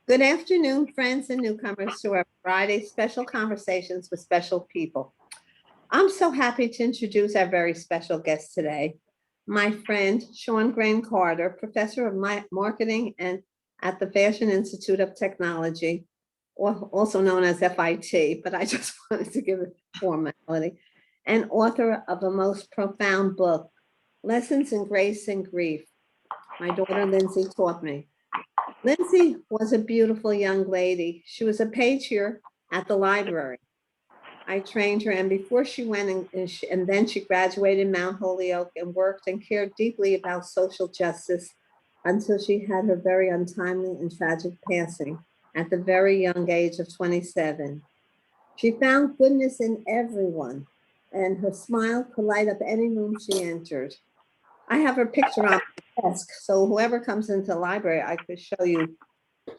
Good afternoon, friends and newcomers to our Friday special conversations with special people. I'm so happy to introduce our very special guest today, my friend Shawn Grain Carter, professor of marketing and at the Fashion Institute of Technology, or also known as FIT, but I just wanted to give it formality, and author of a most profound book, Lessons in Grace and Grief. My daughter Lindsay taught me. Lindsay was a beautiful young lady. She was a page here at the library. I trained her, and before she went, and then she graduated Mount Holyoke and worked and cared deeply about social justice until she had her very untimely and tragic passing at the very young age of 27. She found goodness in everyone, and her smile could light up any room she entered. I have her picture on my desk, so whoever comes into the library, I could show you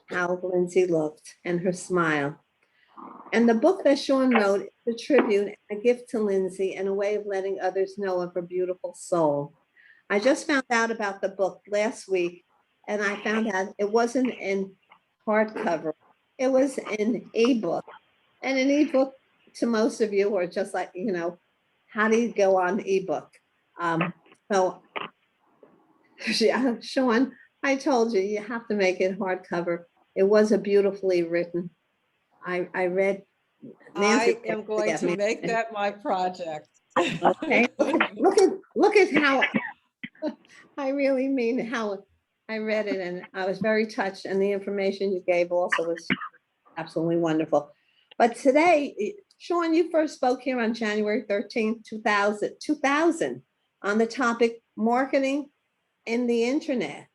how Lindsay looked and her smile. And the book that Shawn wrote is a tribute, a gift to Lindsay, and a way of letting others know of her beautiful soul. I just found out about the book last week, and I found out it wasn't in hardcover, it was in ebook. And an ebook, to most of you, are just like, how do you go on ebook? So, Shawn, I told you, you have to make it hardcover. It was a beautifully written. I read Nancy. I am going to make that my project. Okay, look at how I really mean how I read it, and I was very touched, and the information you gave also was absolutely wonderful. But today, Shawn, you first spoke here on January 13th, 2000 on the topic marketing in the internet.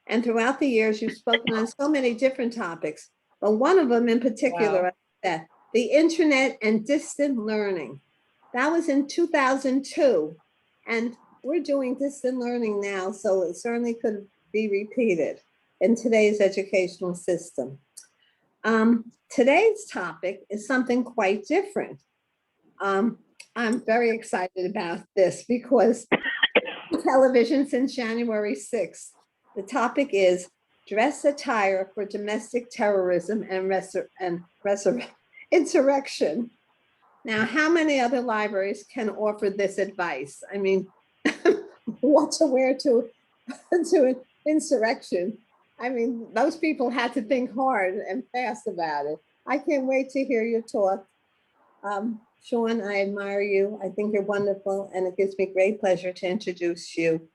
And throughout the years, you've spoken on so many different topics, but one of them in particular, Wow. that the internet and distant learning. That was in 2002. And we're doing distant learning now, so it certainly could be repeated in today's educational system. Today's topic is something quite different. I'm very excited about this because television since January 6th. The topic is dress attire for domestic terrorism and insurrection. Now, how many other libraries can offer this advice? I mean, what to wear to an insurrection? I mean, those people had to think hard and fast about it. I can't wait to hear your talk. Shawn, I admire you. I think you're wonderful, and it gives me great pleasure to introduce you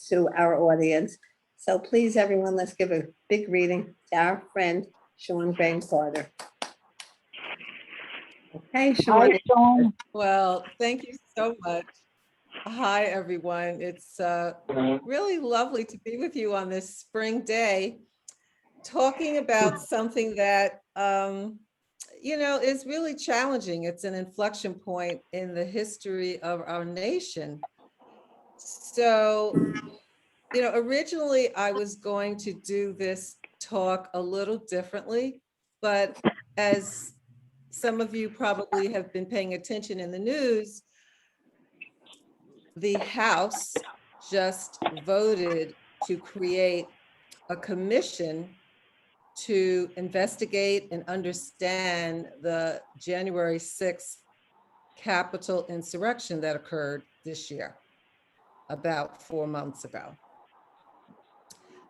to our audience. So please, everyone, let's give a big reading to our friend, Shawn Grain Carter. Okay, Shawn. Hi, Shawn. Well, thank you so much. Hi, everyone. It's really lovely to be with you on this spring day, talking about something that, is really challenging. It's an inflection point in the history of our nation. So, originally I was going to do this talk a little differently, but as some of you probably have been paying attention in the news, the House just voted to create a commission to investigate and understand the January 6th Capitol insurrection that occurred this year, about 4 months ago.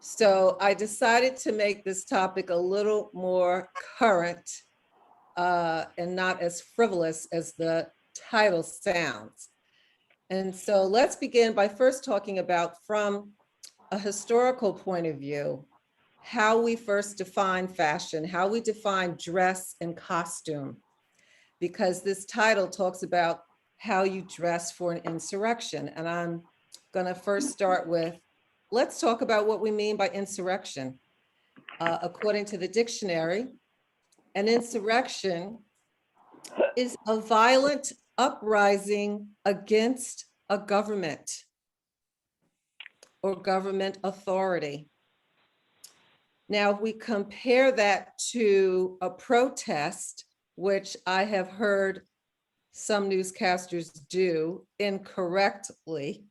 So I decided to make this topic a little more current and not as frivolous as the title sounds. And so let's begin by first talking about, from a historical point of view, how we first define fashion, how we define dress and costume, because this title talks about how you dress for an insurrection. And I'm gonna first start with, let's talk about what we mean by insurrection. According to the dictionary, an insurrection is a violent uprising against a government or government authority. Now, if we compare that to a protest, which I have heard some newscasters do incorrectly,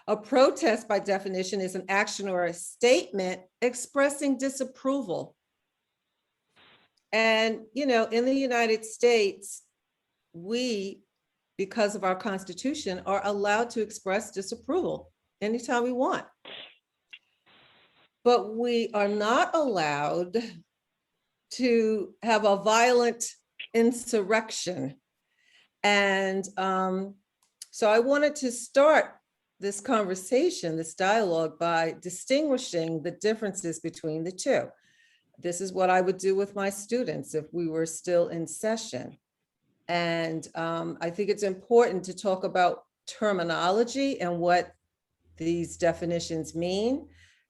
a protest by definition is an action or a statement expressing disapproval And, in the United States, we, because of our Constitution, are allowed to express disapproval anytime we want. But we are not allowed to have a violent insurrection. And so I wanted to start this conversation, this dialogue, by distinguishing the differences between the two. This is what I would do with my students if we were still in session. And I think it's important to talk about terminology and what these definitions mean,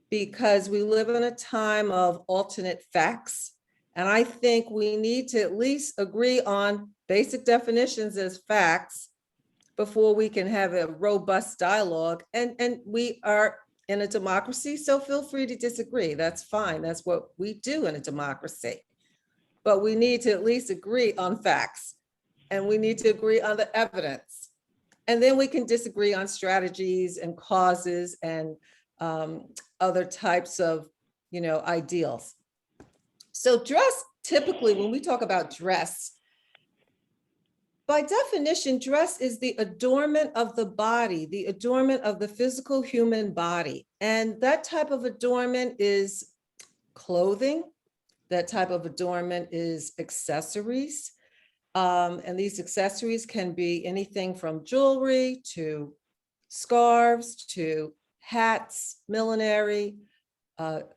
because we live in a time of alternate facts. And I think we need to at least agree on basic definitions as facts before we can have a robust dialogue. And we are in a democracy, so feel free to disagree. That's fine. That's what we do in a democracy. But we need to at least agree on facts, and we need to agree on the evidence. And then we can disagree on strategies and causes and other types of, ideals. So dress, typically, when we talk about dress, by definition, dress is the adornment of the body, the adornment of the physical human body. And that type of adornment is clothing. That type of adornment is accessories. And these accessories can be anything from jewelry to scarves to hats, millinery,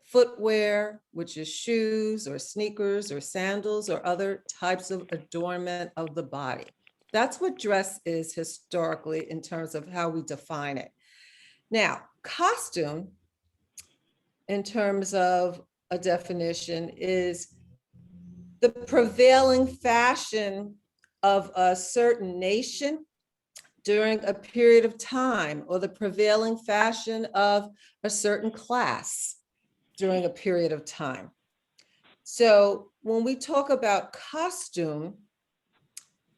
footwear, which is shoes or sneakers or sandals or other types of adornment of the body. That's what dress is historically in terms of how we define it. Now, costume, in terms of a definition, is the prevailing fashion of a certain nation during a period of time, or the prevailing fashion of a certain class during a period of time. So when we talk about costume,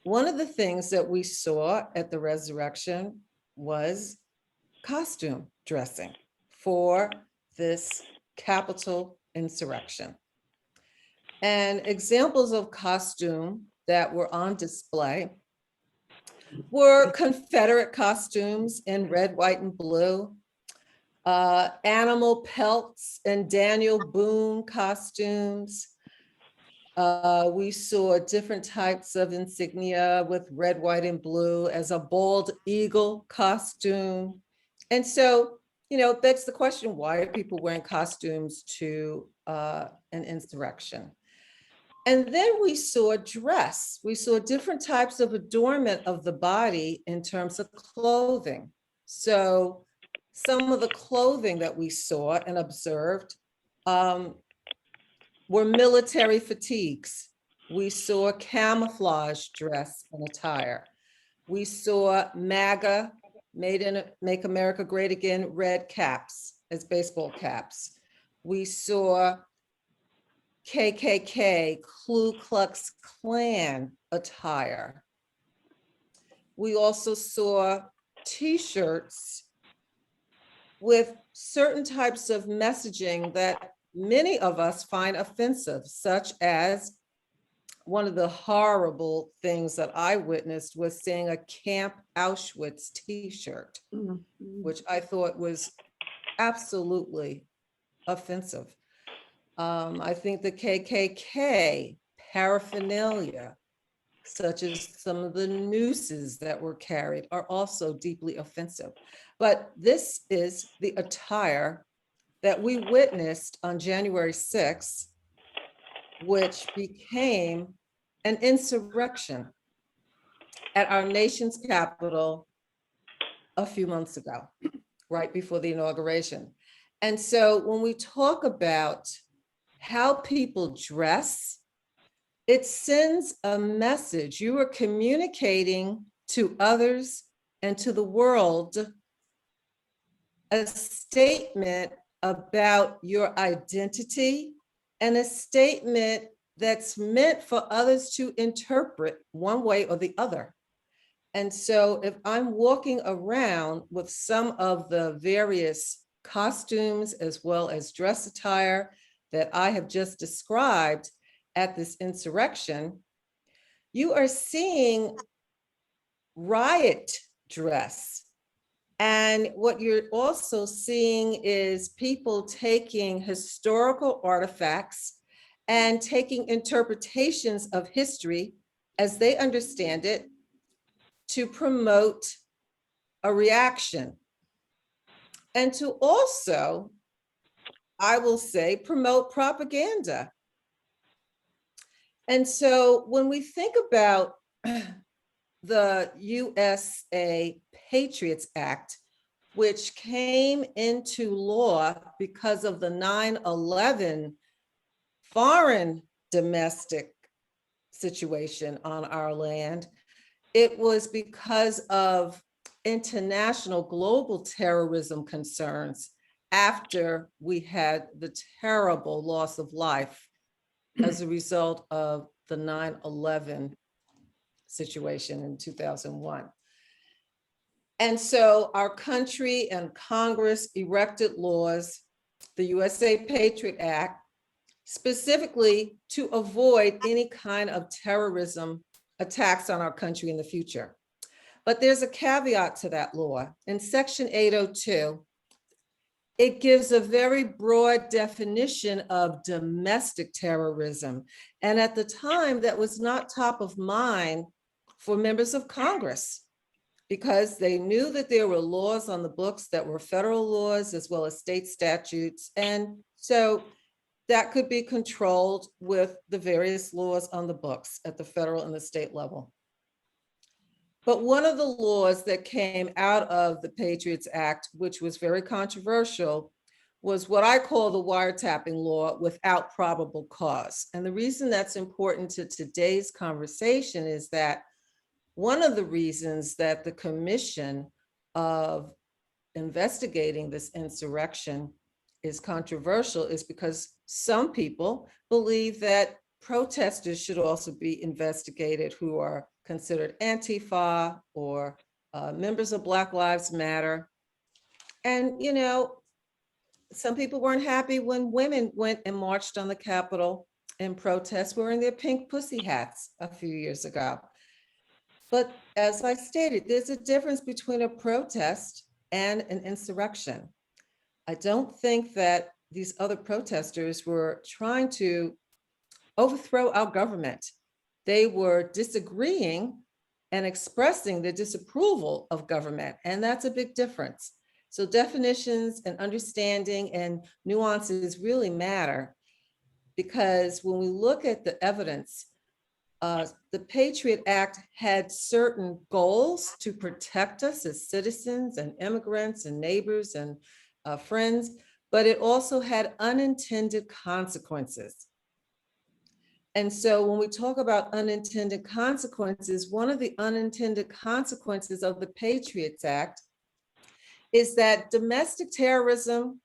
one of the things that we saw at the resurrection was costume dressing for this Capitol insurrection. And examples of costume that were on display were Confederate costumes in red, white, and blue, animal pelts and Daniel Boone costumes. We saw different types of insignia with red, white, and blue as a bald eagle costume. And so, that's the question, why are people wearing costumes to an insurrection? And then we saw dress. We saw different types of adornment of the body in terms of clothing. So some of the clothing that we saw and observed were military fatigues. We saw camouflage dress and attire. We saw MAGA, Make America Great Again, red caps as baseball caps. We saw KKK, Ku Klux Klan attire. We also saw T-shirts with certain types of messaging that many of us find offensive, such as one of the horrible things that I witnessed was seeing a Camp Auschwitz T-shirt, which I thought was absolutely offensive. I think the KKK paraphernalia, such as some of the nooses that were carried, are also deeply offensive. But this is the attire that we witnessed on January 6th, which became an insurrection at our nation's capital a few months ago, right before the inauguration. And so when we talk about how people dress, it sends a message. You are communicating to others and to the world a statement about your identity and a statement that's meant for others to interpret one way or the other. And so if I'm walking around with some of the various costumes as well as dress attire that I have just described, at this insurrection, you are seeing riot dress. And what you're also seeing is people taking historical artifacts and taking interpretations of history as they understand it to promote a reaction. And to also, I will say, promote propaganda. And so when we think about the USA Patriots Act, which came into law because of the 9/11 foreign domestic situation on our land, it was because of international global terrorism concerns after we had the terrible loss of life as a result of the 9/11 situation in 2001. And so our country and Congress erected laws, the USA Patriot Act, specifically to avoid any kind of terrorism attacks on our country in the future. But there's a caveat to that law. In Section 802, it gives a very broad definition of domestic terrorism. And at the time, that was not top of mind for members of Congress, because they knew that there were laws on the books that were federal laws as well as state statutes. And so that could be controlled with the various laws on the books at the federal and the state level. But one of the laws that came out of the Patriots Act, which was very controversial, was what I call the wiretapping law without probable cause. And the reason that's important to today's conversation is that one of the reasons that the commission of investigating this insurrection is controversial is because some people believe that protesters should also be investigated who are considered Antifa or members of Black Lives Matter. And, you know, some people weren't happy when women went and marched on the Capitol in protest wearing their pink pussy hats a few years ago. But as I stated, there's a difference between a protest and an insurrection. I don't think that these other protesters were trying to overthrow our government. They were disagreeing and expressing their disapproval of government, and that's a big difference. So definitions and understanding and nuances really matter, because when we look at the evidence, the Patriot Act had certain goals to protect us as citizens and immigrants and neighbors and friends, but it also had unintended consequences. And so when we talk about unintended consequences, one of the unintended consequences of the Patriots Act is that domestic terrorism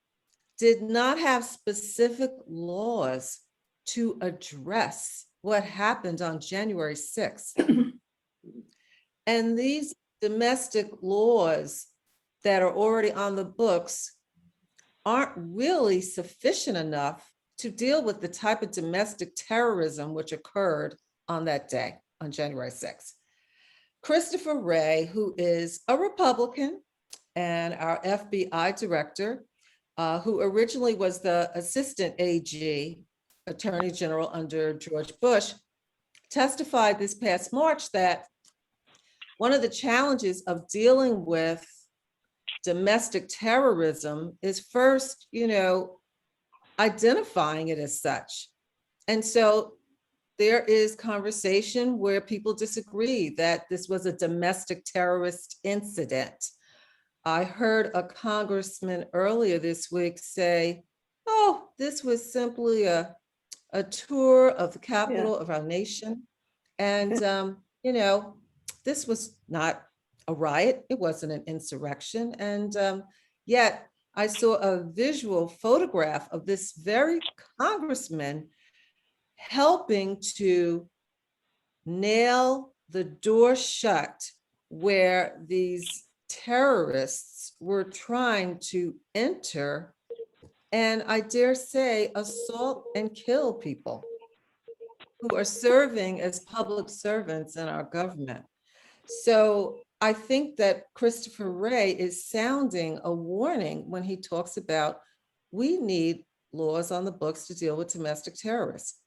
did not have specific laws to address what happened on January 6th. And these domestic laws that are already on the books aren't really sufficient enough to deal with the type of domestic terrorism which occurred on that day, on January 6th. Christopher Wray, who is a Republican and our FBI director, who originally was the assistant AG, Attorney General under George Bush, testified this past March that one of the challenges of dealing with domestic terrorism is first, identifying it as such. And so there is conversation where people disagree that this was a domestic terrorist incident. I heard a congressman earlier this week say, oh, this was simply a tour of the capital of our nation. And, this was not a riot. It wasn't an insurrection. And yet I saw a visual photograph of this very congressman helping to nail the door shut where these terrorists were trying to enter and, I dare say, assault and kill people. who are serving as public servants in our government. So I think that Christopher Wray is sounding a warning when he talks about we need laws on the books to deal with domestic terrorists.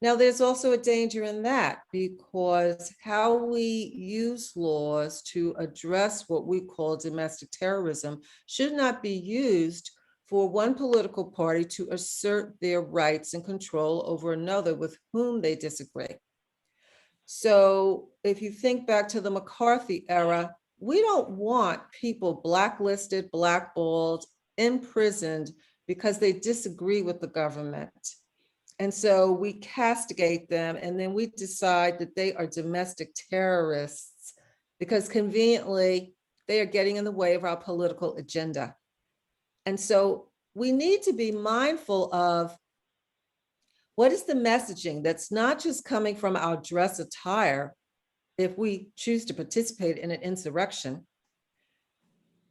Now, there's also a danger in that, because how we use laws to address what we call domestic terrorism should not be used for one political party to assert their rights and control over another with whom they disagree. So if you think back to the McCarthy era, we don't want people blacklisted, blackballed, imprisoned because they disagree with the government. And so we castigate them, and then we decide that they are domestic terrorists because conveniently they are getting in the way of our political agenda. And so we need to be mindful of what is the messaging that's not just coming from our dress attire if we choose to participate in an insurrection.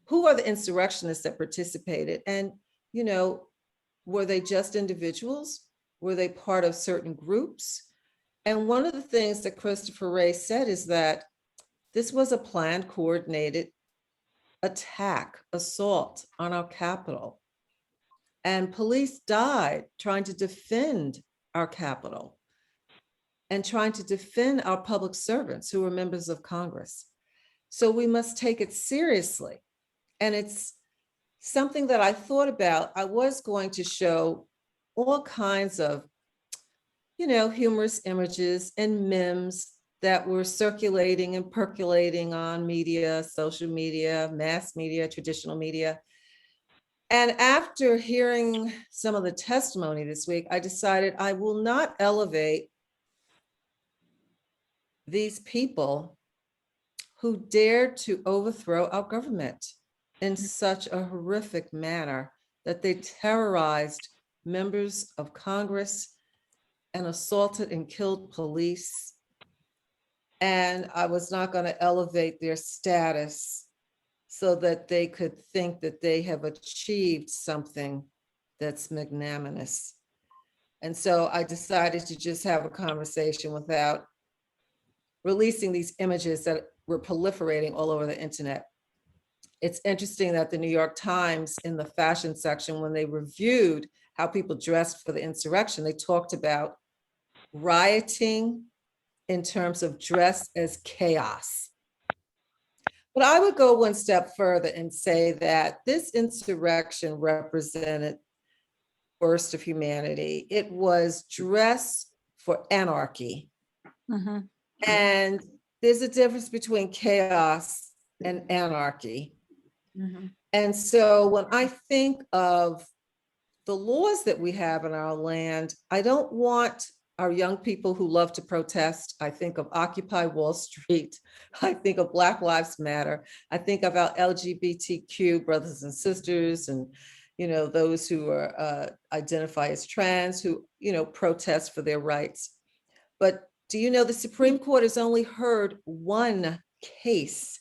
Who are the insurrectionists that participated? And, were they just individuals? Were they part of certain groups? And one of the things that Christopher Wray said is that this was a planned, coordinated attack, assault on our Capitol. And police died trying to defend our Capitol and trying to defend our public servants who were members of Congress. So we must take it seriously. And it's something that I thought about. I was going to show all kinds of, humorous images and memes that were circulating and percolating on media, social media, mass media, traditional media. And after hearing some of the testimony this week, I decided I will not elevate these people who dared to overthrow our government in such a horrific manner that they terrorized members of Congress and assaulted and killed police. And I was not going to elevate their status so that they could think that they have achieved something that's magnanimous. And so I decided to just have a conversation without releasing these images that were proliferating all over the internet. It's interesting that the New York Times, in the fashion section, when they reviewed how people dressed for the insurrection, they talked about rioting in terms of dress as chaos. But I would go one step further and say that this insurrection represented burst of humanity. It was dress for anarchy. Mm-hmm. And there's a difference between chaos and anarchy. Mm-hmm. And so when I think of the laws that we have in our land, I don't want our young people who love to protest. I think of Occupy Wall Street. I think of Black Lives Matter. I think of our LGBTQ brothers and sisters, and those who are identify as trans, who protest for their rights. But do you know the Supreme Court has only heard one case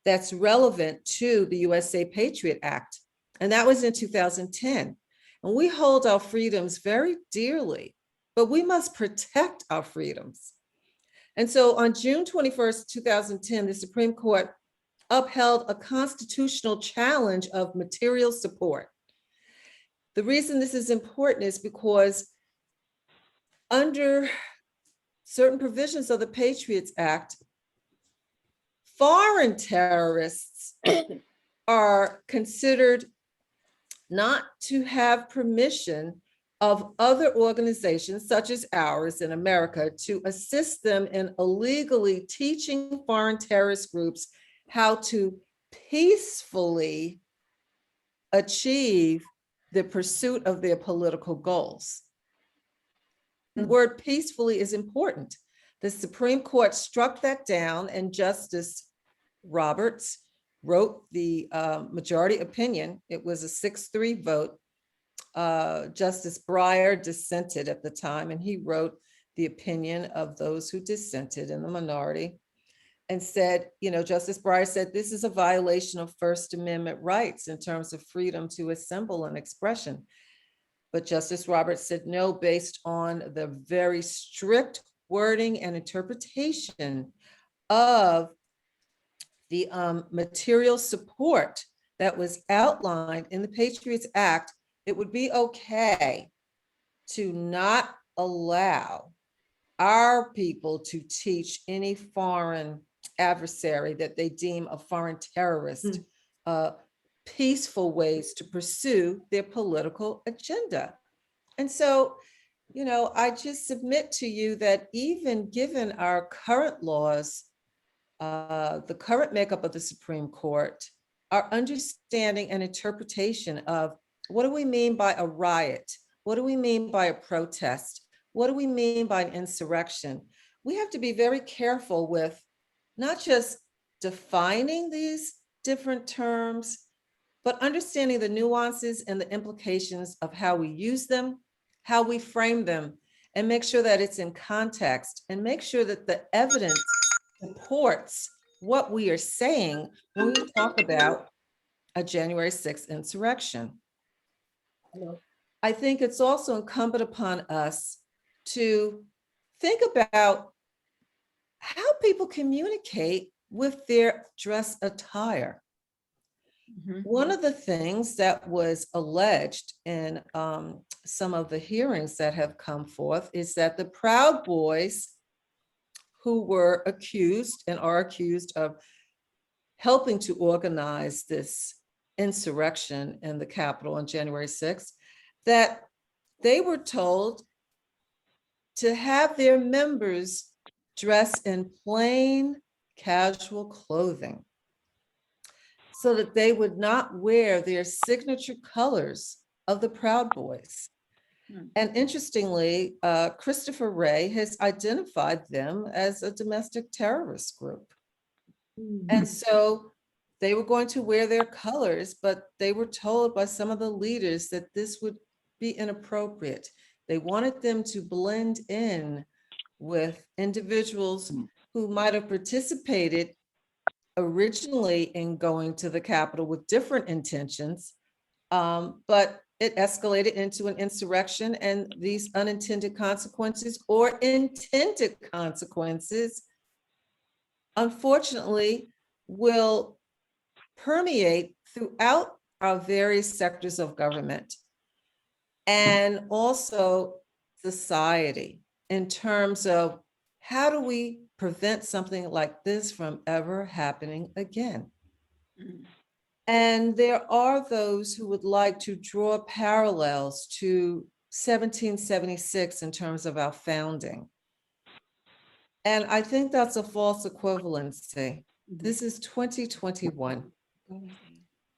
that's relevant to the USA Patriot Act, and that was in 2010. And we hold our freedoms very dearly, but we must protect our freedoms. And so on June 21st, 2010, the Supreme Court upheld a constitutional challenge of material support. The reason this is important is because under certain provisions of the Patriot Act, foreign terrorists are considered not to have permission of other organizations such as ours in America to assist them in illegally teaching foreign terrorist groups how to peacefully achieve the pursuit of their political goals. The word peacefully is important. The Supreme Court struck that down, and Justice Roberts wrote the majority opinion. It was a 6-3 vote. Justice Breyer dissented at the time, and he wrote the opinion of those who dissented in the minority and said, Justice Breyer said, this is a violation of First Amendment rights in terms of freedom to assemble and expression. But Justice Roberts said no, based on the very strict wording and interpretation of the material support that was outlined in the Patriot Act, it would be okay to not allow our people to teach any foreign adversary that they deem a foreign terrorist peaceful ways to pursue their political agenda. And so, you know, I just submit to you that even given our current laws, the current makeup of the Supreme Court, our understanding and interpretation of what do we mean by a riot? What do we mean by a protest? What do we mean by an insurrection? We have to be very careful with not just defining these different terms, but understanding the nuances and the implications of how we use them, how we frame them, and make sure that it's in context, and make sure that the evidence supports what we are saying when we talk about a January 6th insurrection. I think it's also incumbent upon us to think about how people communicate with their dress attire. One of the things that was alleged in some of the hearings that have come forth is that the Proud Boys, who were accused and are accused of helping to organize this insurrection in the Capitol on January 6th, that they were told to have their members dress in plain, casual clothing so that they would not wear their signature colors of the Proud Boys. And interestingly, Christopher Wray has identified them as a domestic terrorist group. And so they were going to wear their colors, but they were told by some of the leaders that this would be inappropriate. They wanted them to blend in with individuals who might have participated originally in going to the Capitol with different intentions, but it escalated into an insurrection, and these unintended consequences or intended consequences, unfortunately, will permeate throughout our various sectors of government and also society in terms of how do we prevent something like this from ever happening again. And there are those who would like to draw parallels to 1776 in terms of our founding. And I think that's a false equivalency. This is 2021.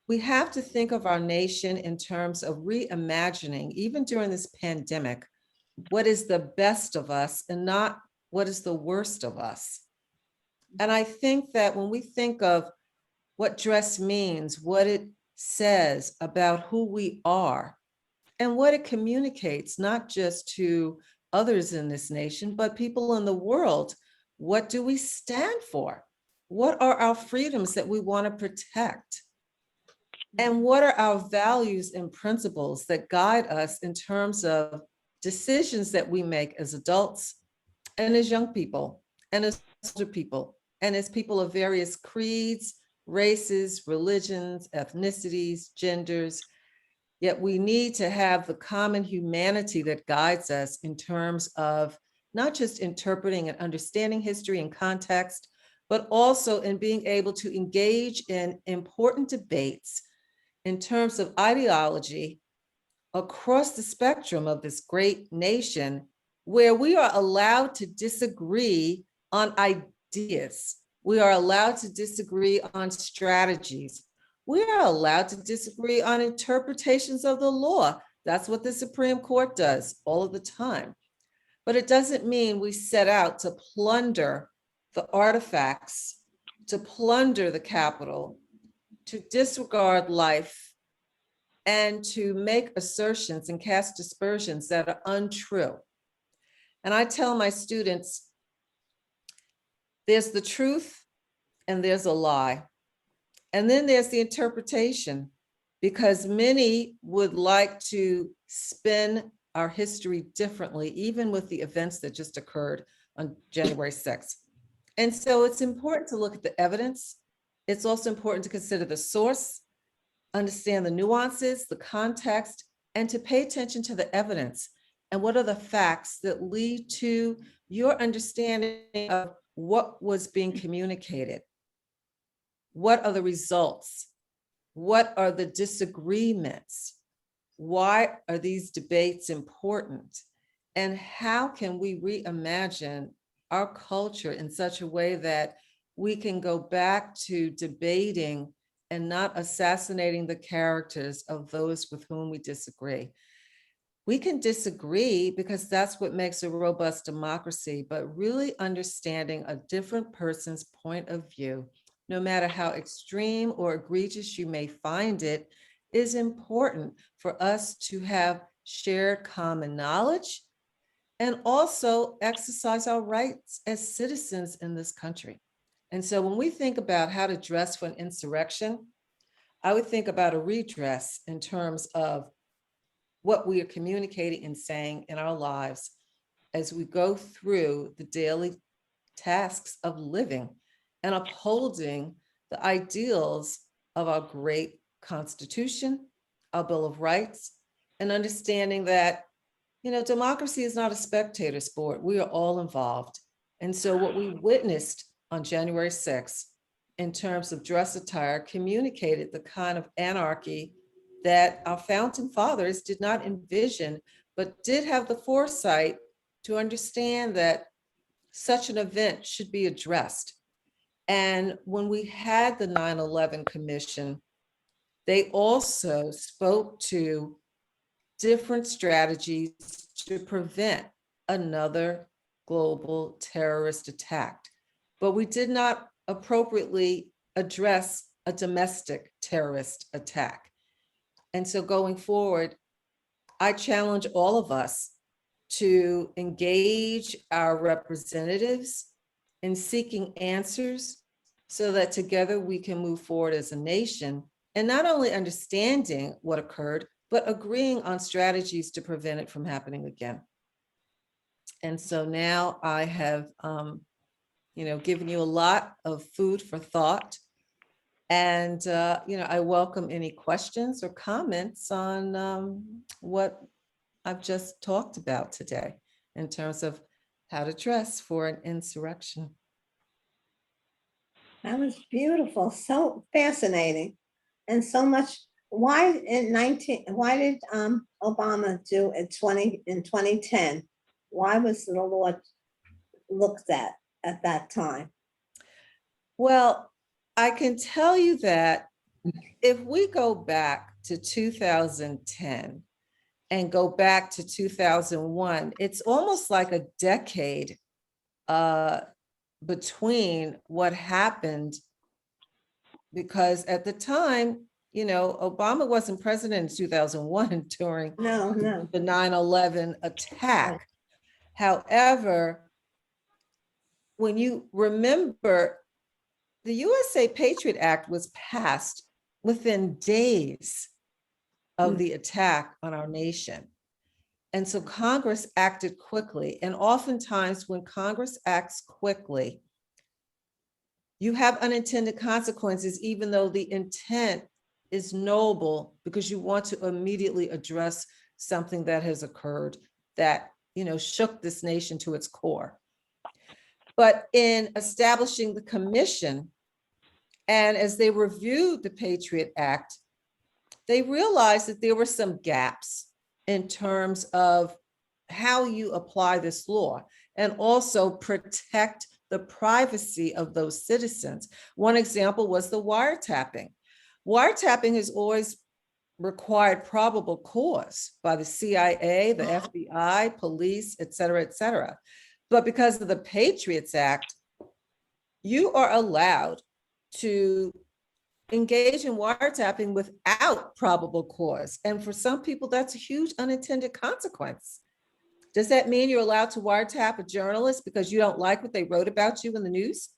We have to think of our nation in terms of reimagining, even during this pandemic, what is the best of us and not what is the worst of us. And I think that when we think of what dress means, what it says about who we are, and what it communicates, not just to others in this nation, but people in the world, what do we stand for? What are our freedoms that we want to protect? And what are our values and principles that guide us in terms of decisions that we make as adults and as young people and as older people and as people of various creeds, races, religions, ethnicities, genders. Yet we need to have the common humanity that guides us in terms of not just interpreting and understanding history and context, but also in being able to engage in important debates in terms of ideology across the spectrum of this great nation, where we are allowed to disagree on ideas. We are allowed to disagree on strategies. We are allowed to disagree on interpretations of the law. That's what the Supreme Court does all of the time. But it doesn't mean we set out to plunder the artifacts, to plunder the Capitol, to disregard life, and to make assertions and cast aspersions that are untrue. And I tell my students, there's the truth and there's a lie. And then there's the interpretation because many would like to spin our history differently, even with the events that just occurred on January 6th. And so it's important to look at the evidence. It's also important to consider the source, understand the nuances, the context, and to pay attention to the evidence and what are the facts that lead to your understanding of what was being communicated. What are the results? What are the disagreements? Why are these debates important? And how can we reimagine our culture in such a way that we can go back to debating and not assassinating the characters of those with whom we disagree? We can disagree because that's what makes a robust democracy, but really understanding a different person's point of view, no matter how extreme or egregious you may find it, is important for us to have shared common knowledge and also exercise our rights as citizens in this country. And so when we think about how to dress for an insurrection, I would think about a redress in terms of what we are communicating and saying in our lives as we go through the daily tasks of living and upholding the ideals of our great Constitution, our Bill of Rights, and understanding that, democracy is not a spectator sport. We are all involved. And so what we witnessed on January 6th in terms of dress attire communicated the kind of anarchy that our founding fathers did not envision, but did have the foresight to understand that such an event should be addressed. And when we had the 9/11 Commission, they also spoke to different strategies to prevent another global terrorist attack. But we did not appropriately address a domestic terrorist attack. And so going forward, I challenge all of us to engage our representatives in seeking answers so that together we can move forward as a nation and not only understanding what occurred, but agreeing on strategies to prevent it from happening again. And so now I have, given you a lot of food for thought. And, I welcome any questions or comments on what I've just talked about today in terms of how to dress for an insurrection. That was beautiful, so fascinating, and so much. Why did Obama do it in 2010? Why was the law looked at that time? Well, I can tell you that if we go back to 2010 and go back to 2001, it's almost like a decade between what happened, because at the time, Obama wasn't president in 2001 during No. the 9/11 attack. However, when you remember, the USA Patriot Act was passed within days of the attack on our nation. And so Congress acted quickly. And oftentimes when Congress acts quickly, you have unintended consequences, even though the intent is noble, because you want to immediately address something that has occurred that, shook this nation to its core. But in establishing the commission, and as they reviewed the Patriot Act, they realized that there were some gaps in terms of how you apply this law and also protect the privacy of those citizens. One example was the wiretapping. Wiretapping has always required probable cause by the CIA, the FBI, police, et cetera, et cetera. But because of the Patriots Act, you are allowed to engage in wiretapping without probable cause. And for some people, that's a huge unintended consequence. Does that mean you're allowed to wiretap a journalist because you don't like what they wrote about you in the news?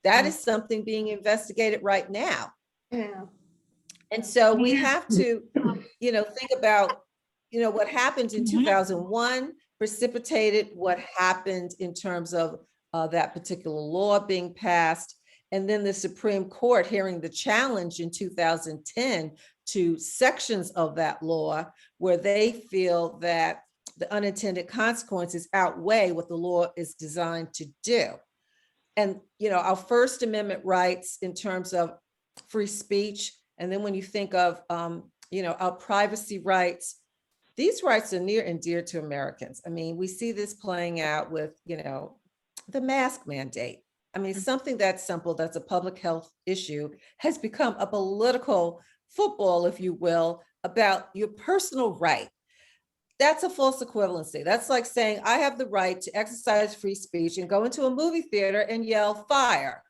That is something being investigated right now. Yeah. And so we have to, think about, what happened in 2001 precipitated what happened in terms of that particular law being passed. And then the Supreme Court hearing the challenge in 2010 to sections of that law where they feel that the unintended consequences outweigh what the law is designed to do. And, our First Amendment rights in terms of free speech, and then when you think of, our privacy rights, these rights are near and dear to Americans. I mean, we see this playing out with, the mask mandate. I mean, something that's simple, that's a public health issue, has become a political football, if you will, about your personal right. That's a false equivalency. That's like saying, I have the right to exercise free speech and go into a movie theater and yell fire.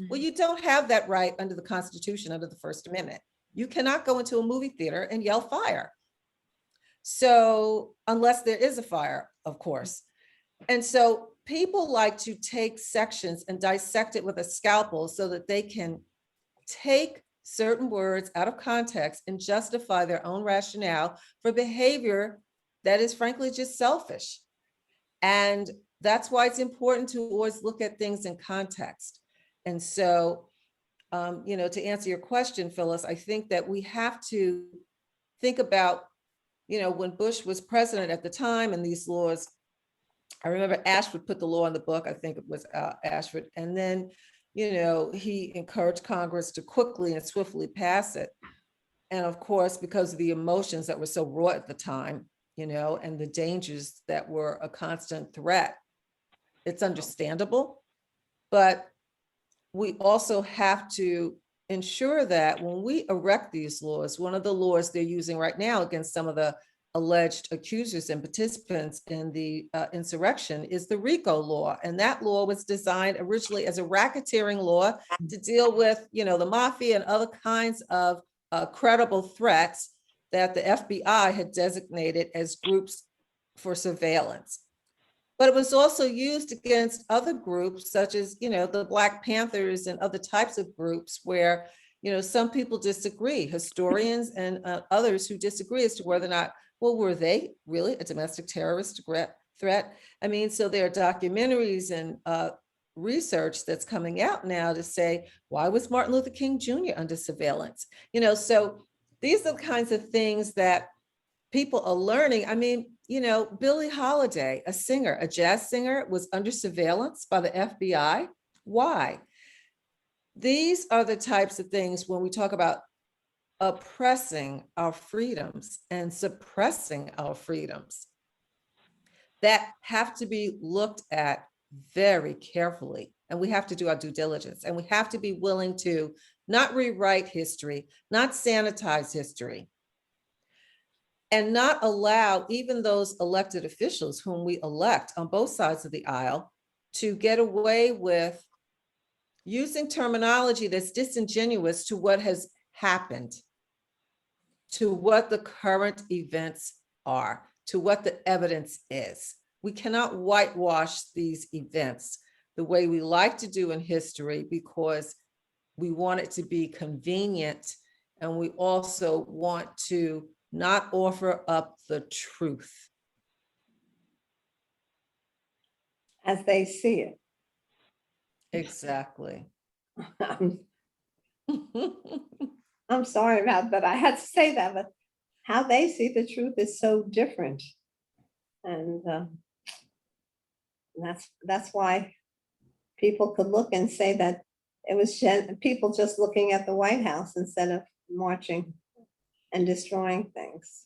Well, you don't have that right under the Constitution, under the First Amendment. You cannot go into a movie theater and yell fire. So, unless there is a fire, of course. And so people like to take sections and dissect it with a scalpel so that they can take certain words out of context and justify their own rationale for behavior that is frankly just selfish. And that's why it's important to always look at things in context. And so, to answer your question, Phyllis, I think that we have to think about, when Bush was president at the time and these laws, I remember Ashford put the law in the book, I think it was Ashford, and then, he encouraged Congress to quickly and swiftly pass it. And of course, because of the emotions that were so raw at the time, and the dangers that were a constant threat, it's understandable. But we also have to ensure that when we erect these laws, one of the laws they're using right now against some of the alleged accusers and participants in the insurrection is the RICO law. And that law was designed originally as a racketeering law to deal with, the mafia and other kinds of credible threats that the FBI had designated as groups for surveillance. But it was also used against other groups such as, the Black Panthers and other types of groups where, some people disagree, historians and others who disagree as to whether or not, well, were they really a domestic terrorist threat? I mean, so there are documentaries and research that's coming out now to say, why was Martin Luther King Jr. under surveillance? So these are the kinds of things that people are learning. I mean, Billie Holiday, a singer, a jazz singer, was under surveillance by the FBI. Why? These are the types of things when we talk about oppressing our freedoms and suppressing our freedoms that have to be looked at very carefully. And we have to do our due diligence, and we have to be willing to not rewrite history, not sanitize history, and not allow even those elected officials whom we elect on both sides of the aisle to get away with using terminology that's disingenuous to what has happened, to what the current events are, to what the evidence is. We cannot whitewash these events the way we like to do in history because we want it to be convenient, and we also want to not offer up the truth as they see it. Exactly. I'm sorry about that. I had to say that, but how they see the truth is so different. And that's why people could look and say that it was people just looking at the White House instead of marching and destroying things.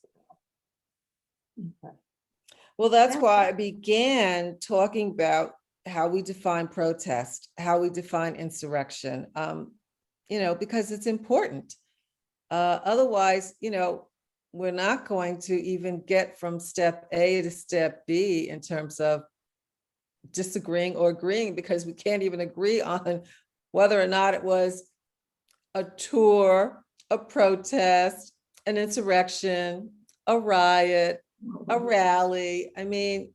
Well, that's why I began talking about how we define protest, how we define insurrection, because it's important. Otherwise, we're not going to even get from step A to step B in terms of disagreeing or agreeing, because we can't even agree on whether or not it was a tour, a protest, an insurrection, a riot, a rally. I mean,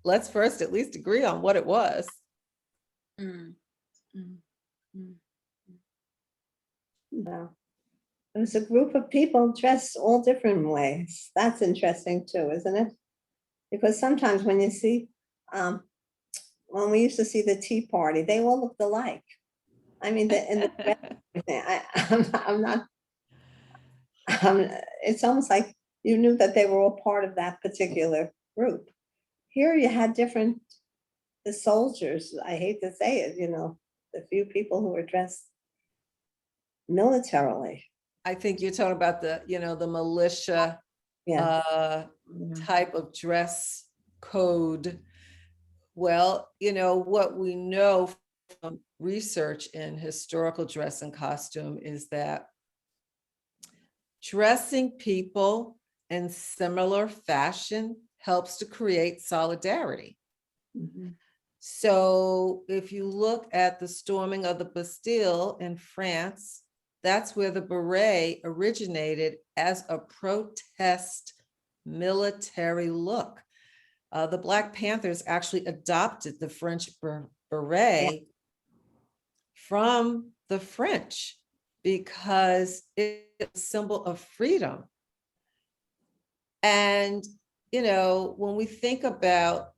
let's first at least agree on what it was. No. It was a group of people dressed all different ways. That's interesting too, isn't it? Because sometimes when you see, when we used to see the Tea Party, they all looked alike. I mean, in the dress, I'm not, it's almost like you knew that they were all part of that particular group. Here you had different, the soldiers, I hate to say it, the few people who were dressed militarily. I think you're talking about the militia Yeah. type of dress code. Well, what we know from research in historical dress and costume is that dressing people in similar fashion helps to create solidarity. Mhm. So if you look at the storming of the Bastille in France, that's where the beret originated as a protest military look. The Black Panthers actually adopted the French beret from the French because it's a symbol of freedom. And, when we think about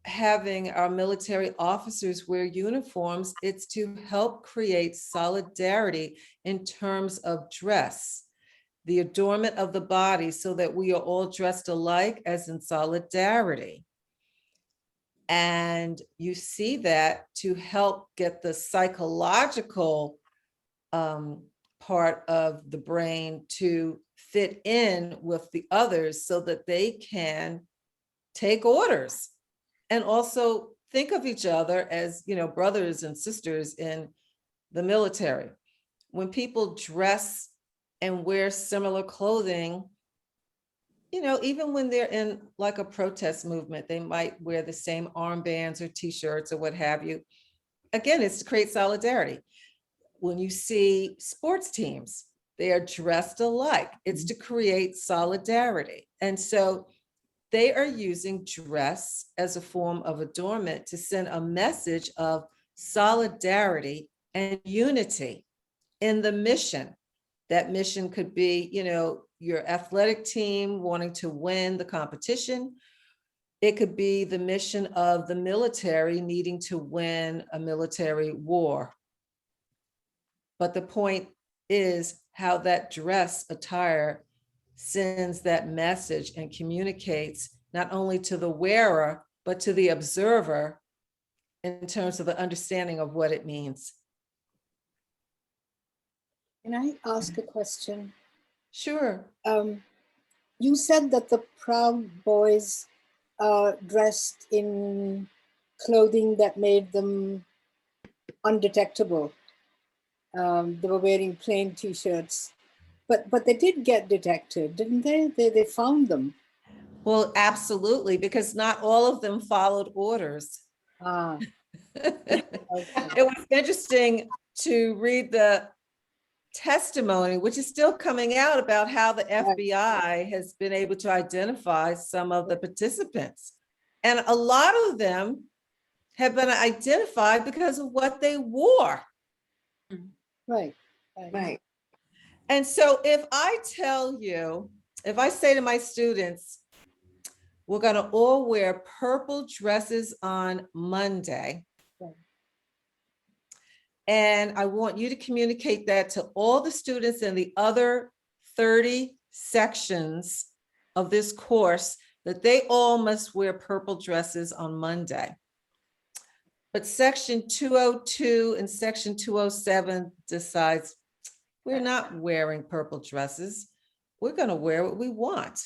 having our military officers wear uniforms, it's to help create solidarity in terms of dress, the adornment of the body, so that we are all dressed alike as in solidarity. And you see that to help get the psychological part of the brain to fit in with the others so that they can take orders and also think of each other as, brothers and sisters in the military. When people dress and wear similar clothing, even when they're in like a protest movement, they might wear the same armbands or t-shirts or what have you. Again, it's to create solidarity. When you see sports teams, they are dressed alike. It's to create solidarity. And so they are using dress as a form of adornment to send a message of solidarity and unity in the mission. That mission could be, your athletic team wanting to win the competition. It could be the mission of the military needing to win a military war. But the point is how that dress attire sends that message and communicates not only to the wearer, but to the observer in terms of the understanding of what it means. Can I ask a question? Sure. You said that the Proud Boys dressed in clothing that made them undetectable. They were wearing plain t-shirts, but they did get detected, didn't they? They found them. Well, absolutely, because not all of them followed orders. Ah, It okay. was interesting to read the testimony, which is still coming out, about how the FBI has been able to identify some of the participants. And a lot of them have been identified because of what they wore. Right. Right. And so if I say to my students, we're going to all wear purple dresses on Monday, Right. and I want you to communicate that to all the students in the other 30 sections of this course, that they all must wear purple dresses on Monday. But section 202 and section 207 decides we're not wearing purple dresses. We're going to wear what we want.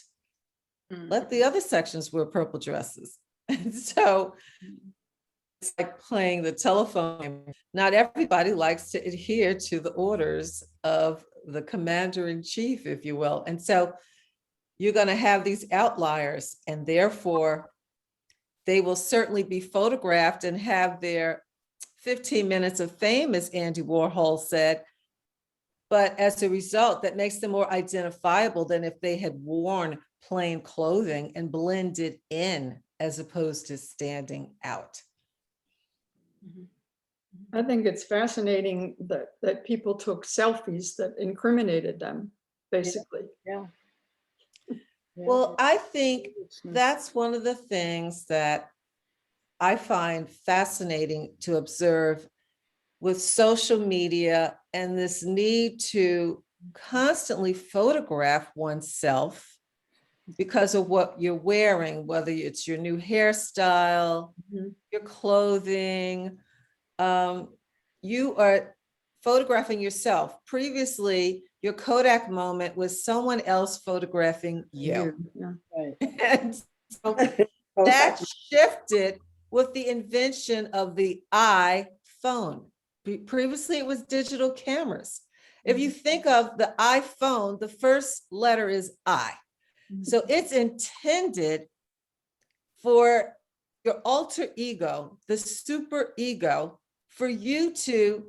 Let the other sections wear purple dresses. And so it's like playing the telephone. Not everybody likes to adhere to the orders of the commander in chief, if you will. And so you're going to have these outliers, and therefore they will certainly be photographed and have their 15 minutes of fame, as Andy Warhol said. But as a result, that makes them more identifiable than if they had worn plain clothing and blended in as opposed to standing out. I think it's fascinating that people took selfies that incriminated them, basically. Yeah. Well, I think that's one of the things that I find fascinating to observe with social media and this need to constantly photograph oneself because of what you're wearing, whether it's your new hairstyle, your clothing, you are photographing yourself. Previously, your Kodak moment was someone else photographing you. Yeah. Right. And so that shifted with the invention of the iPhone. Previously, it was digital cameras. If you think of the iPhone, the first letter is I. So it's intended for your alter ego, the super ego, for you to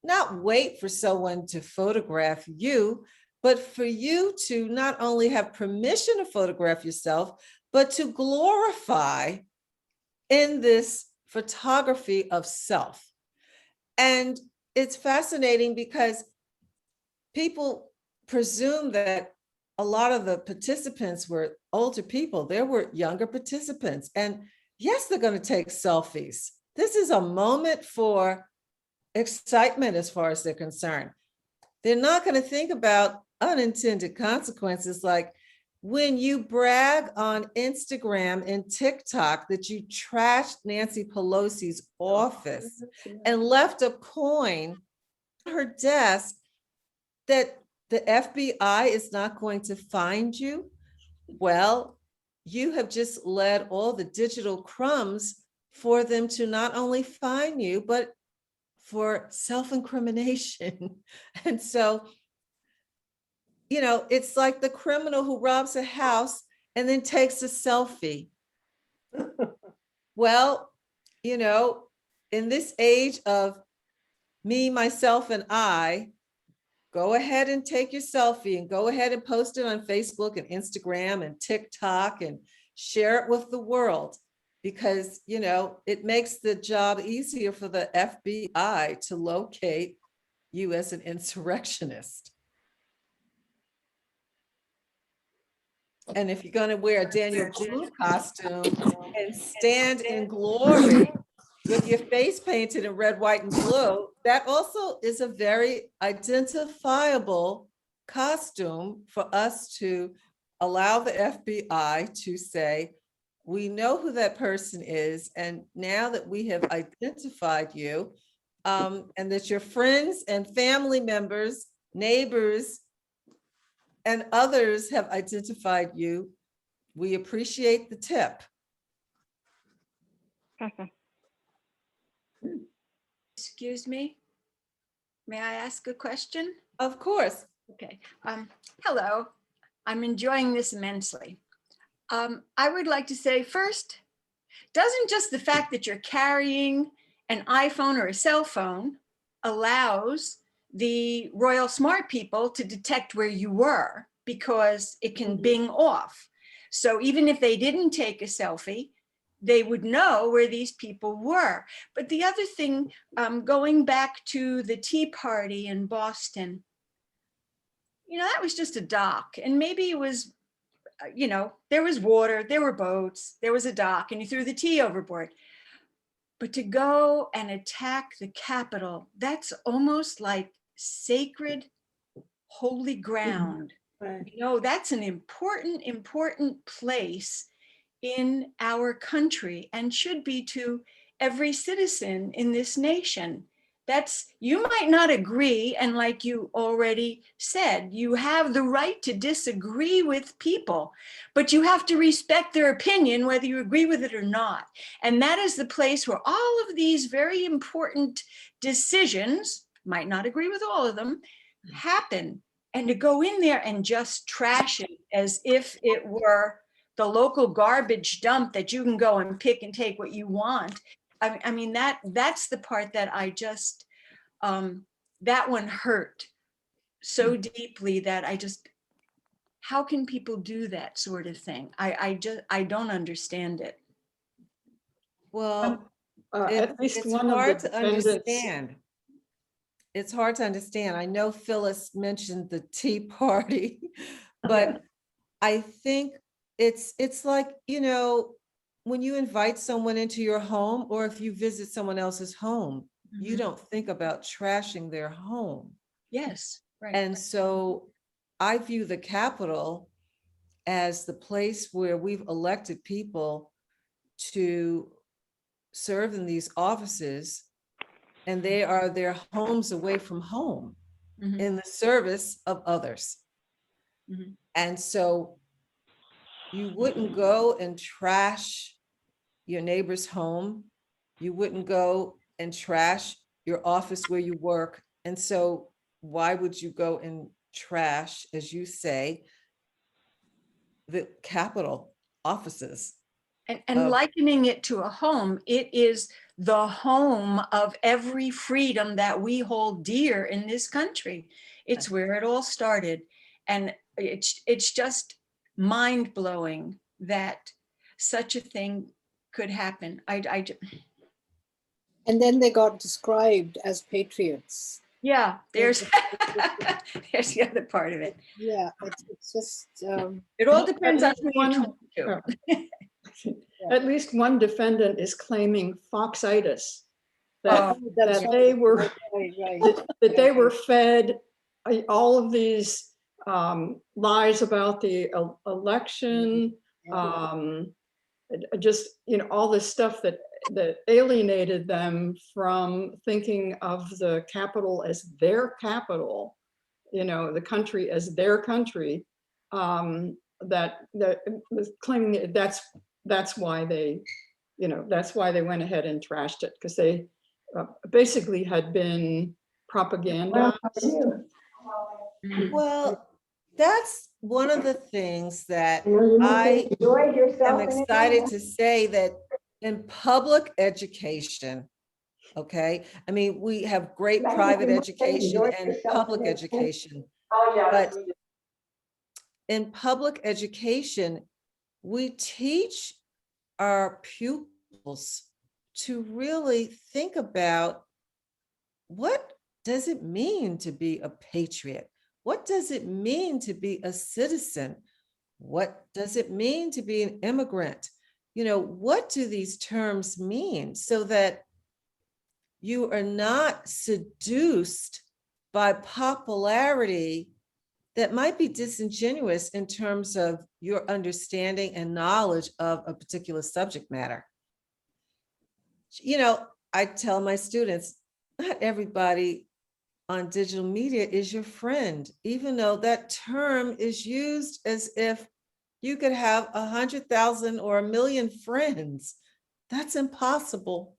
not wait for someone to photograph you, but for you to not only have permission to photograph yourself, but to glorify in this photography of self. And it's fascinating because people presume that a lot of the participants were older people. There were younger participants. And yes, they're going to take selfies. This is a moment for excitement as far as they're concerned. They're not going to think about unintended consequences like when you brag on Instagram and TikTok that you trashed Nancy Pelosi's office and left a coin on her desk, that the FBI is not going to find you. Well, you have just led all the digital crumbs for them to not only find you, but for self-incrimination. And so, it's like the criminal who robs a house and then takes a selfie. Well, in this age of me, myself, and I, go ahead and take your selfie and go ahead and post it on Facebook and Instagram and TikTok and share it with the world, because, it makes the job easier for the FBI to locate you as an insurrectionist. And if you're going to wear a Daniel Boone costume and stand in glory with your face painted in red, white, and blue, that also is a very identifiable costume for us to allow the FBI to say, we know who that person is. And now that we have identified you, and that your friends and family members, neighbors, and others have identified you, we appreciate the tip. Excuse me, may I ask a question? Of course. Okay, hello, I'm enjoying this immensely. I would like to say first, doesn't just the fact that you're carrying an iPhone or a cell phone allows the royal smart people to detect where you were, because it can bing off. So even if they didn't take a selfie, they would know where these people were. But the other thing, going back to the Tea Party in Boston, that was just a dock. And maybe it was, there was water, there were boats, there was a dock, and you threw the tea overboard. But to go and attack the Capitol, that's almost like sacred, holy ground. Right. That's an important place in our country, and should be to every citizen in this nation. You might not agree, and like you already said, you have the right to disagree with people, but you have to respect their opinion, whether you agree with it or not. And that is the place where all of these very important decisions, might not agree with all of them, happen. And to go in there and just trash it as if it were the local garbage dump that you can go and pick and take what you want. I mean, that's the part that I just, that one hurt so deeply that how can people do that sort of thing? I don't understand it. Well, at least It's one of the hard to defendants. understand. It's hard to understand. I know Phyllis mentioned the Tea Party, but I think it's like, when you invite someone into your home, or if you visit someone else's home, you Mhm. don't think about trashing their home. Yes, right. And so I view the Capitol as the place where we've elected people to serve in these offices, and they are their homes away from home Mhm. in the service of others. Mhm. And so you wouldn't go and trash your neighbor's home. You wouldn't go and trash your office where you work. And so why would you go and trash, as you say, the Capitol offices? And likening it to a home, it is the home of every freedom that we hold dear in this country. It's where it all started. And it's just mind-blowing that such a thing could happen. And then they got described as patriots. Yeah, there's there's the other part of it. Yeah, it's just, It all At depends on least who you one- talk to. At least one defendant is claiming foxitis. That, Oh, that's that right, they were, right. that they were fed all of these lies about the election, just, all this stuff that alienated them from thinking of the capital as their capital, the country as their country, that was claiming that's why they, that's why they went ahead and trashed it, because they basically had been propagandized. Well, that's one of the things that I am excited to say, that in public education, okay, I mean, we have great private education and public education, but in public education, we teach our pupils to really think about, what does it mean to be a patriot? What does it mean to be a citizen? What does it mean to be an immigrant? What do these terms mean, so that you are not seduced by popularity that might be disingenuous in terms of your understanding and knowledge of a particular subject matter. I tell my students, not everybody on digital media is your friend, even though that term is used as if you could have 100,000 or 1,000,000 friends. That's impossible.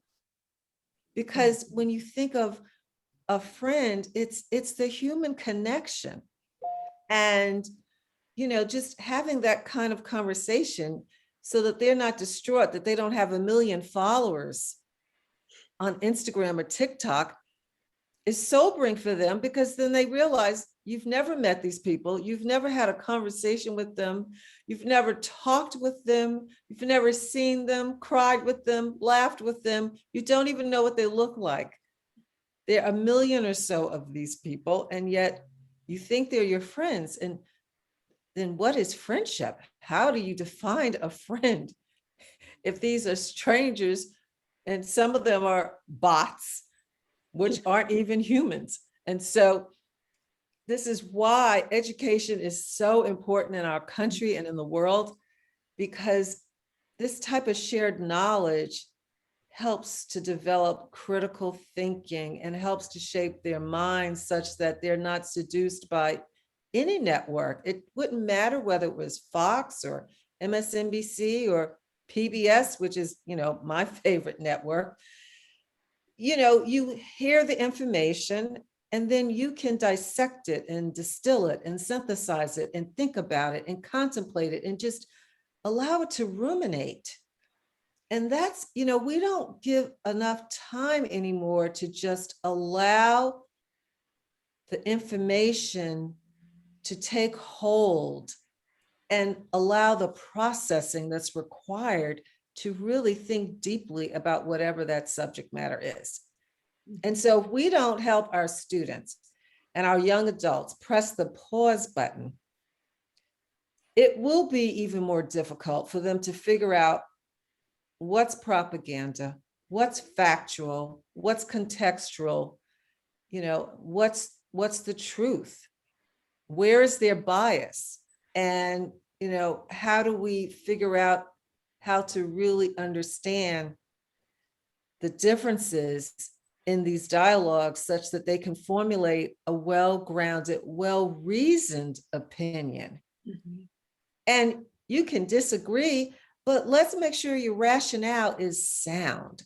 Because when you think of a friend, it's the human connection. And, just having that kind of conversation so that they're not distraught, that they don't have 1,000,000 followers on Instagram or TikTok, is sobering for them, because then they realize you've never met these people, you've never had a conversation with them, you've never talked with them, you've never seen them, cried with them, laughed with them, you don't even know what they look like. There are 1,000,000 or so of these people, and yet you think they're your friends. And then what is friendship? How do you define a friend if these are strangers and some of them are bots, which aren't even humans? And so this is why education is so important in our country and in the world, because this type of shared knowledge helps to develop critical thinking and helps to shape their minds such that they're not seduced by any network. It wouldn't matter whether it was Fox or MSNBC or PBS, which is, my favorite network. You hear the information, and then you can dissect it and distill it and synthesize it and think about it and contemplate it and just allow it to ruminate. And that's, we don't give enough time anymore to just allow the information to take hold and allow the processing that's required to really think deeply about whatever that subject matter is. And so if we don't help our students and our young adults press the pause button, it will be even more difficult for them to figure out what's propaganda, what's factual, what's contextual, what's the truth, where is their bias, and how do we figure out how to really understand the differences in these dialogues such that they can formulate a well-grounded, well-reasoned opinion. Mhm. And you can disagree, but let's make sure your rationale is sound.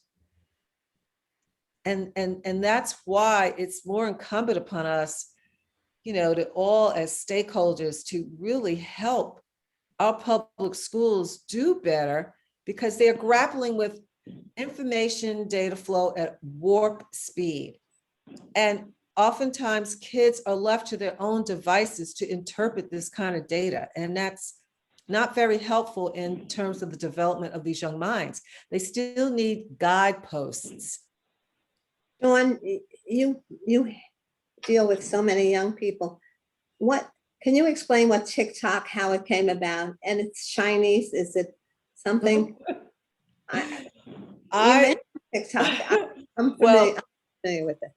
And that's why it's more incumbent upon us, to all as stakeholders to really help our public schools do better, because they're grappling with information data flow at warp speed. And oftentimes kids are left to their own devices to interpret this kind of data. And that's not very helpful in terms of the development of these young minds. They still need guideposts. Dawn, you deal with so many young people. Can you explain what TikTok, how it came about? And it's Chinese, is it something? You mentioned TikTok. I'm familiar with it.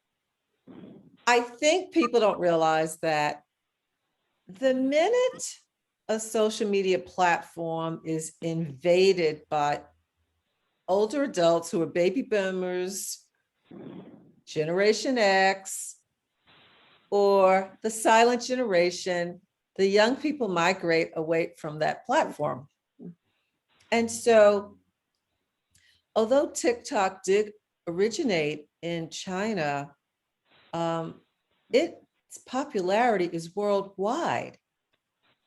I think people don't realize that the minute a social media platform is invaded by older adults who are baby boomers, Generation X, or the silent generation, the young people migrate away from that platform. And so, although TikTok did originate in China, its popularity is worldwide.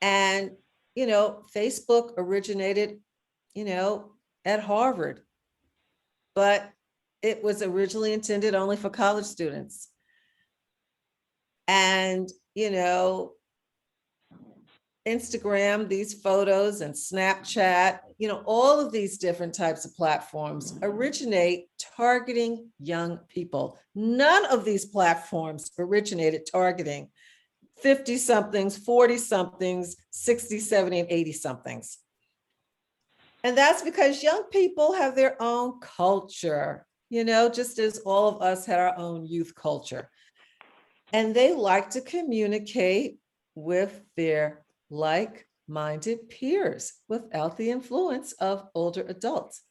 And, Facebook originated, at Harvard, but it was originally intended only for college students. And, Instagram, these photos, and Snapchat, all of these different types of platforms originate targeting young people. None of these platforms originated targeting 50 somethings, 40 somethings, 60, 70, and 80 somethings. And that's because young people have their own culture, just as all of us had our own youth culture. And they like to communicate with their like-minded peers without the influence of older adults.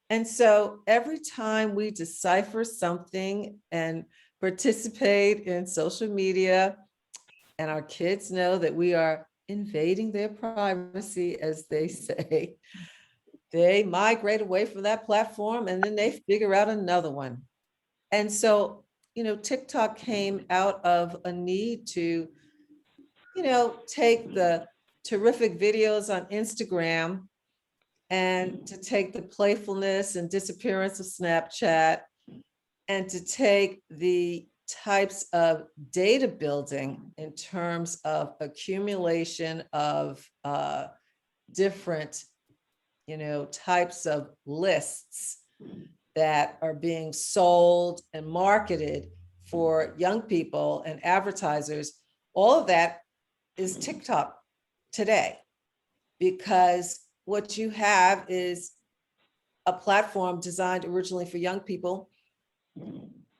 And so every time we decipher something and participate in social media, and our kids know that we are invading their privacy, as they say, they migrate away from that platform and then they figure out another one. And so, TikTok came out of a need to, take the terrific videos on Instagram and to take the playfulness and disappearance of Snapchat and to take the types of data building in terms of accumulation of different, types of lists that are being sold and marketed for young people and advertisers. All of that is TikTok today, because what you have is a platform designed originally for young people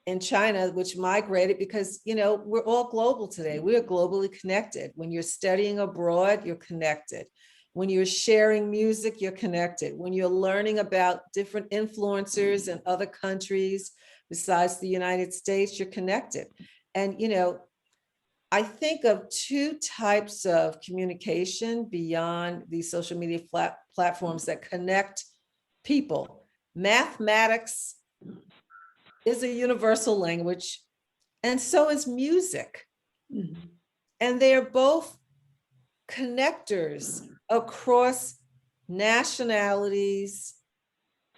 in China, which migrated because, we're all global today. We are globally connected. When you're studying abroad, you're connected. When you're sharing music, you're connected. When you're learning about different influencers in other countries besides the United States, you're connected. And, I think of two types of communication beyond these social media platforms that connect people. Mathematics is a universal language, and so is music. Mhm. And they're both connectors across nationalities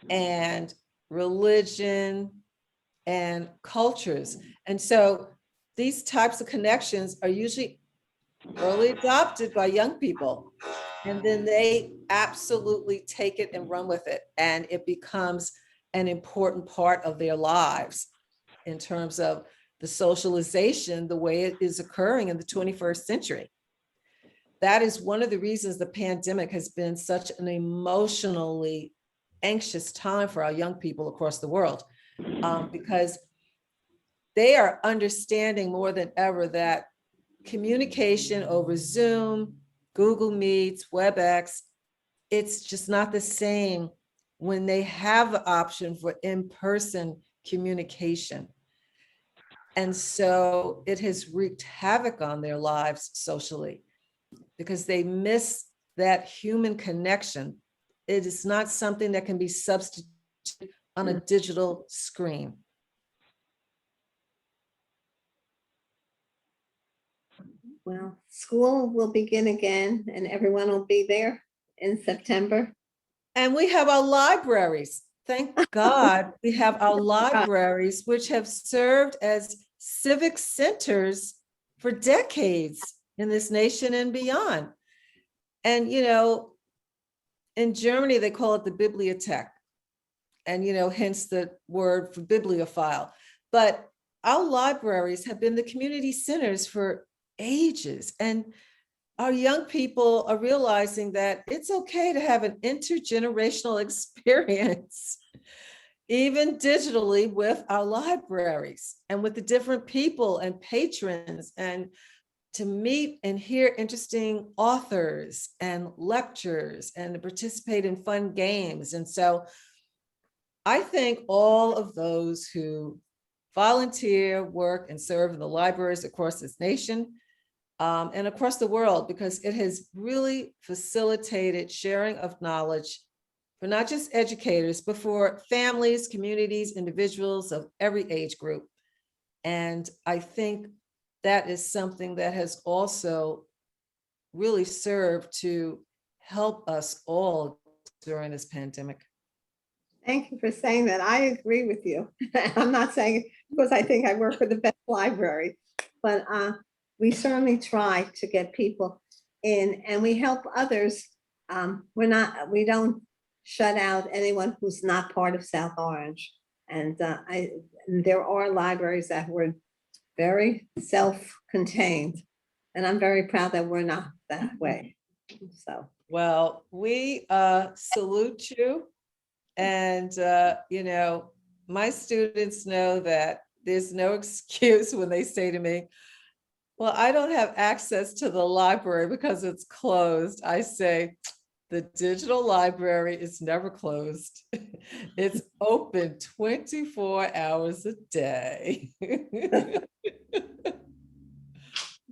and religion and cultures. And so these types of connections are usually early adopted by young people. And then they absolutely take it and run with it. And it becomes an important part of their lives in terms of the socialization, the way it is occurring in the 21st century. That is one of the reasons the pandemic has been such an emotionally anxious time for our young people across the world, because they are understanding more than ever that communication over Zoom, Google Meets, WebEx, it's just not the same when they have the option for in-person communication. And so it has wreaked havoc on their lives socially because they miss that human connection. It is not something that can be substituted on a digital screen. Well, school will begin again and everyone will be there in September. And we have our libraries. Thank God we have our libraries, which have served as civic centers for decades in this nation and beyond. And, you know, in Germany, they call it the Bibliothek, and, you know, hence the word for bibliophile. But our libraries have been the community centers for ages. And our young people are realizing that it's okay to have an intergenerational experience, even digitally, with our libraries and with the different people and patrons, and to meet and hear interesting authors and lectures and to participate in fun games. And so I think all of those who volunteer, work, and serve in the libraries across this nation and across the world, because it has really facilitated sharing of knowledge for not just educators, but for families, communities, individuals of every age group. And I think that is something that has also really served to help us all during this pandemic. Thank you for saying that. I agree with you. I'm not saying it because I think I work for the best library, but we certainly try to get people in and we help others. We don't shut out anyone who's not part of South Orange. And there are libraries that were very self-contained, and I'm very proud that we're not that way. So, well, we salute you. And, you know, my students know that there's no excuse when they say to me, well, I don't have access to the library because it's closed. I say, the digital library is never closed. It's open 24 hours a day.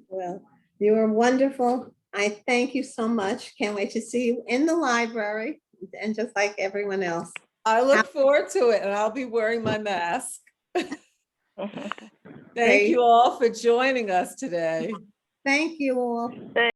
well, you are wonderful. I thank you so much. Can't wait to see you in the library and just like everyone else. I look forward to it, and I'll be wearing my mask. Thank Great. you all for joining us today. Thank you all.